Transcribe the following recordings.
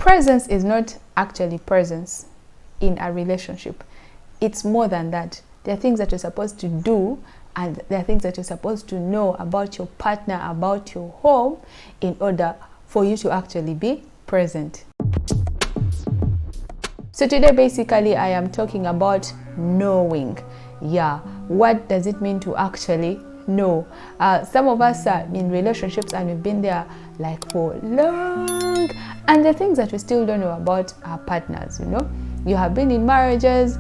Presence is not actually presence in a relationship. It's more than that. There are things that you're supposed to do, and there are things that you're supposed to know about your partner, about your home, in order for you to actually be present. So today, basically, I am talking about knowing. Yeah, what does it mean to actually know? Some of us are in relationships and we've been there like for long, and the things that we still don't know about our partners. You have been in marriages.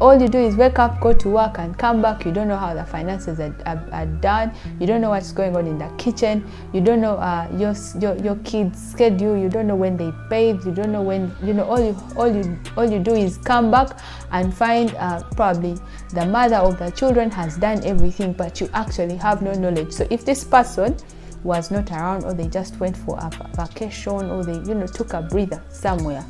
All you do is wake up, go to work, and come back. You don't know how the finances are done. You don't know what's going on in the kitchen. You don't know your kids' schedule. You don't know when they bathe. You don't know when. All you do is come back and find probably the mother of the children has done everything, but you actually have no knowledge. So if this person was not around, or they just went for a vacation, or they took a breather somewhere,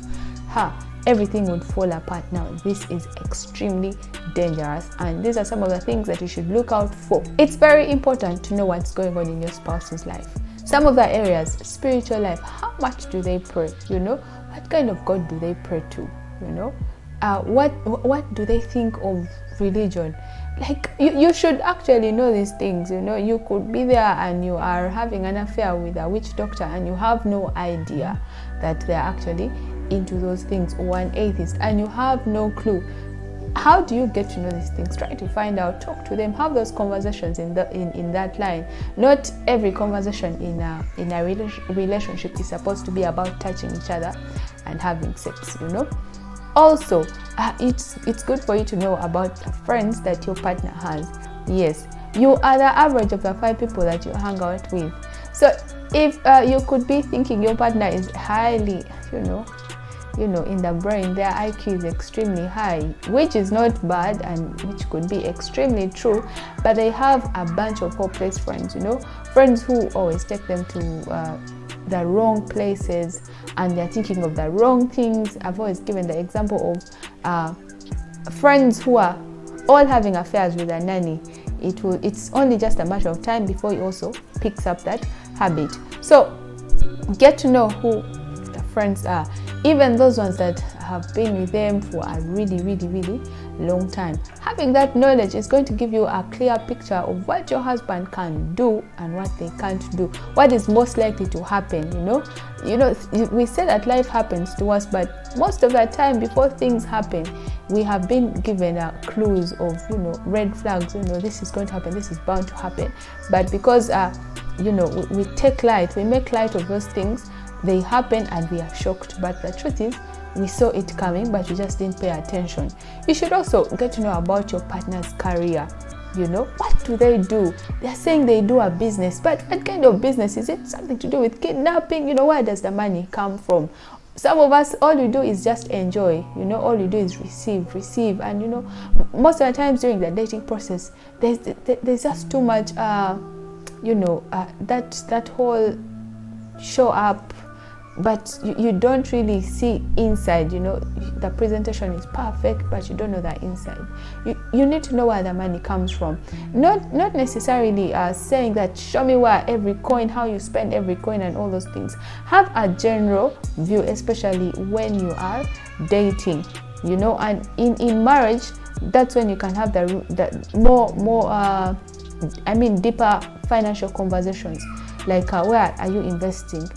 everything would fall apart. Now, this is extremely dangerous, and these are some of the things that you should look out for. It's very important to know what's going on in your spouse's life. Some of the areas: spiritual life. How much do they pray? What kind of God do they pray to? What do they think of religion? Like, you should actually know these things. You could be there and you are having an affair with a witch doctor, and you have no idea that they're actually into those things, or an atheist, and you have no clue. How do you get to know these things? Try to find out, talk to them, have those conversations in that line. Not every conversation in a relationship is supposed to be about touching each other and having sex. Also, it's good for you to know about the friends that your partner has. Yes, you are the average of the 5 people that you hang out with. So if you could be thinking your partner is highly, in the brain, their IQ is extremely high, which is not bad and which could be extremely true, but they have a bunch of hopeless friends, friends who always take them to the wrong places, and they're thinking of the wrong things. I've always given the example of friends who are all having affairs with a nanny. It's only just a matter of time before he also picks up that habit. So get to know who the friends are, even those ones that have been with them for a really, really, really long time. Having that knowledge is going to give you a clear picture of what your husband can do and what they can't do, what is most likely to happen. We say that life happens to us, but most of the time, before things happen, we have been given clues of red flags. This is going to happen, this is bound to happen. But because we take light, we make light of those things, they happen and we are shocked. But the truth is, we saw it coming, but we just didn't pay attention. You should also get to know about your partner's career. What do they do? They're saying they do a business, but what kind of business? Is it something to do with kidnapping? Where does the money come from? Some of us, all you do is just enjoy. All you do is receive, and most of the times during the dating process, there's just too much that whole show up, but you don't really see inside. The presentation is perfect, but you don't know the inside. You need to know where the money comes from. Not necessarily saying that show me where every coin, how you spend every coin and all those things. Have a general view, especially when you are dating. And in marriage, that's when you can have the more deeper financial conversations, like where are you investing,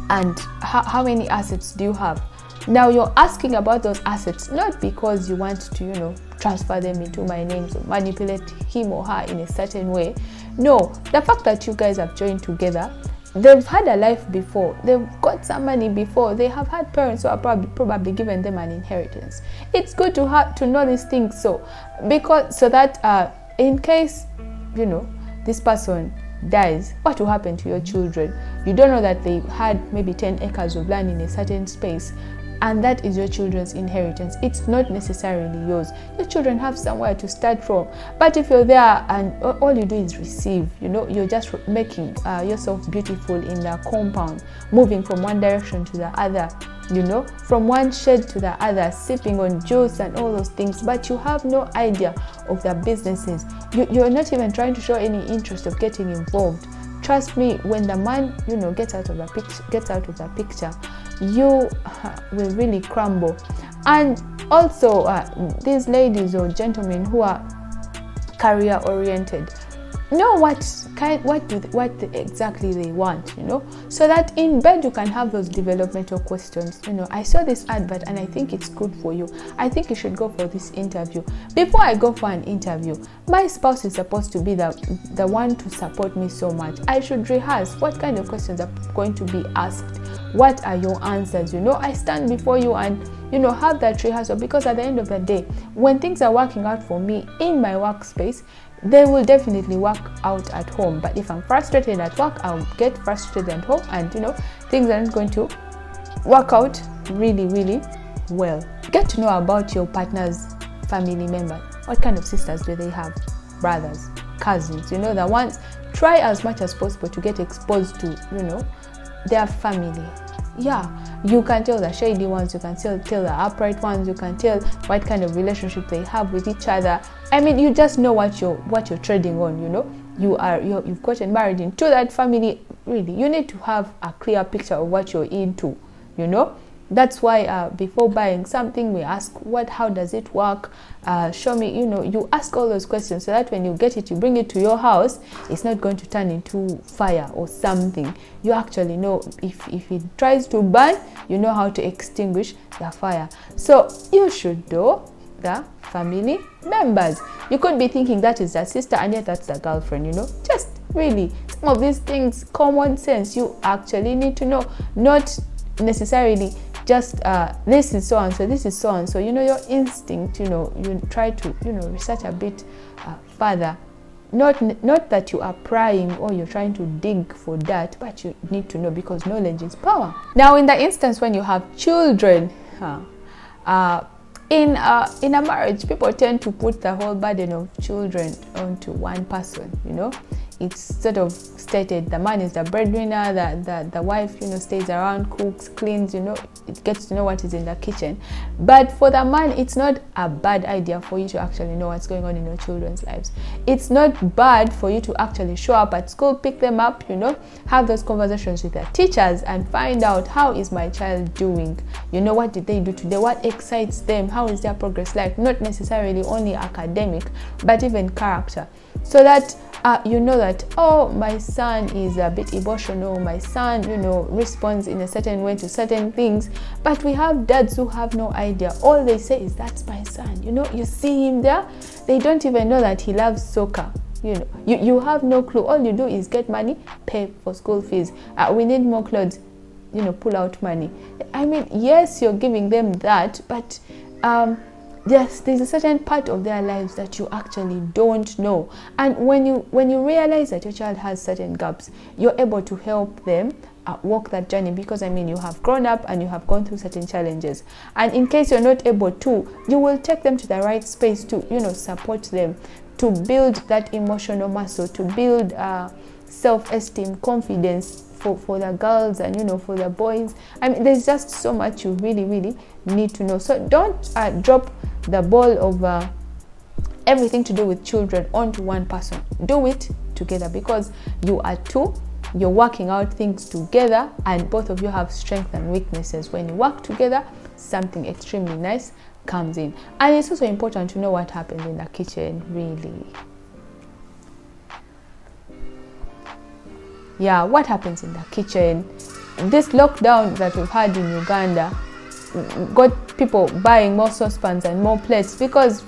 and how many assets do you have. Now, you're asking about those assets not because you want to transfer them into my name or manipulate him or her in a certain way. No, the fact that you guys have joined together, they've had a life before, they've got some money before, they have had parents who are probably given them an inheritance. It's good to know these things, so that in case this person dies, what will happen to your children? You don't know that they had maybe 10 acres of land in a certain space, and that is your children's inheritance. It's not necessarily yours. Your children have somewhere to start from. But if you're there and all you do is receive, you're just making yourself beautiful in the compound, moving from one direction to the other, from one shed to the other, sipping on juice and all those things, but you have no idea of their businesses. You're not even trying to show any interest of getting involved. Trust me, when the man, gets out of the picture, you will really crumble. And also these ladies or gentlemen who are career oriented, know what exactly they want, so that in bed you can have those developmental questions. I saw this advert and I think it's good for you. I think you should go for this interview. Before I go for an interview, my spouse is supposed to be the one to support me so much. I should rehearse what kind of questions are going to be asked. What are your answers? I stand before you and have that rehearsal, because at the end of the day, when things are working out for me in my workspace, they will definitely work out at home. But if I'm frustrated at work, I'll get frustrated at home, and things aren't going to work out really, really well. Get to know about your partner's family members. What kind of sisters do they have? Brothers, cousins, the ones. Try as much as possible to get exposed to their family. You can tell the shady ones, you can tell the upright ones, you can tell what kind of relationship they have with each other. You just know what you're treading on. You've gotten married into that family. Really, you need to have a clear picture of what you're into. That's why before buying something, we ask how does it work? Show me. You ask all those questions so that when you get it, you bring it to your house, it's not going to turn into fire or something. You actually know if it tries to burn, you know how to extinguish the fire. So you should know the family members. You could be thinking that is the sister and yet that's the girlfriend. Just really some of these things, common sense, you actually need to know, not necessarily just this is so and so, this is so and so. Your instinct, you try to research a bit further. Not that you are prying or you're trying to dig for that, but you need to know, because knowledge is power. Now, in the instance when you have children, in a marriage, people tend to put the whole burden of children onto one person. It's sort of stated the man is the breadwinner, the wife stays around, cooks, cleans, it gets to know what is in the kitchen. But for the man, it's not a bad idea for you to actually know what's going on in your children's lives. It's not bad for you to actually show up at school, pick them up, have those conversations with their teachers and find out, how is my child doing? What did they do today? What excites them? How is their progress like? Not necessarily only academic, but even character. So that that, oh, my son is a bit emotional, my son, responds in a certain way to certain things. But we have dads who have no idea. All they say is, that's my son. You see him there. They don't even know that he loves soccer. You have no clue. All you do is get money, pay for school fees. We need more clothes, pull out money. Yes, you're giving them that, but yes, there's a certain part of their lives that you actually don't know. And when you realize that your child has certain gaps, you're able to help them walk that journey, because you have grown up and you have gone through certain challenges. And in case you're not able to, you will take them to the right space to support them, to build that emotional muscle, to build self-esteem, confidence for the girls and for the boys. There's just so much you really, really need to know. So don't drop the ball of everything to do with children onto one person. Do it together, because you are two. You're working out things together, and both of you have strengths and weaknesses. When you work together, something extremely nice comes in. And it's also important to know what happens in the kitchen, really. What happens in the kitchen. This lockdown that we've had in Uganda got people buying more saucepans and more plates, because